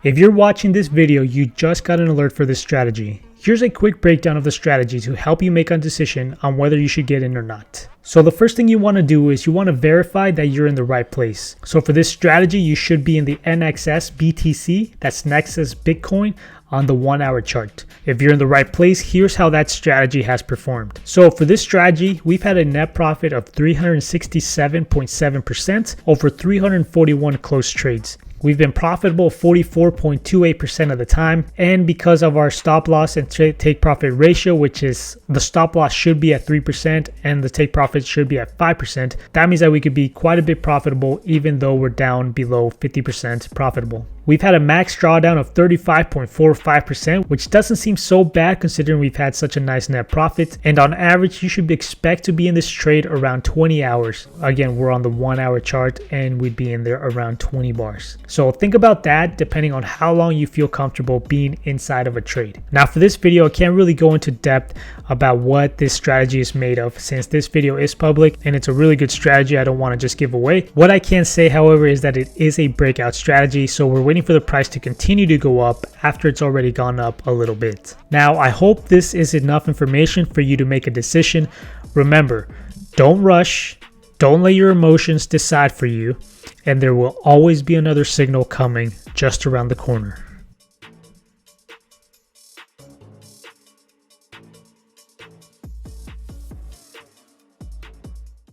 If you're watching this video, you just got an alert for this strategy. Here's a quick breakdown of the strategy to help you make a decision on whether you should get in or not. So the first thing you want to do is you want to verify that you're in the right place. So for this strategy, you should be in the NXS BTC, that's Nexus Bitcoin, on the 1 hour chart. If you're in the right place, here's how that strategy has performed. So for this strategy, we've had a net profit of 367.7% over 341 close trades. We've been profitable 44.28% of the time, and because of our stop loss and take profit ratio, which is the stop loss should be at 3% and the take profit should be at 5%, that means that we could be quite a bit profitable even though we're down below 50% profitable. We've had a max drawdown of 35.45%, which doesn't seem so bad considering we've had such a nice net profit. And on average, you should expect to be in this trade around 20 hours. Again, we're on the 1 hour chart and we'd be in there around 20 bars. So think about that depending on how long you feel comfortable being inside of a trade. Now for this video, I can't really go into depth about what this strategy is made of since this video is public and it's a really good strategy I don't want to just give away. What I can say, however, is that it is a breakout strategy. So we're waiting for the price to continue to go up after it's already gone up a little bit. Now, I hope this is enough information for you to make a decision. Remember, don't rush, don't let your emotions decide for you, and there will always be another signal coming just around the corner.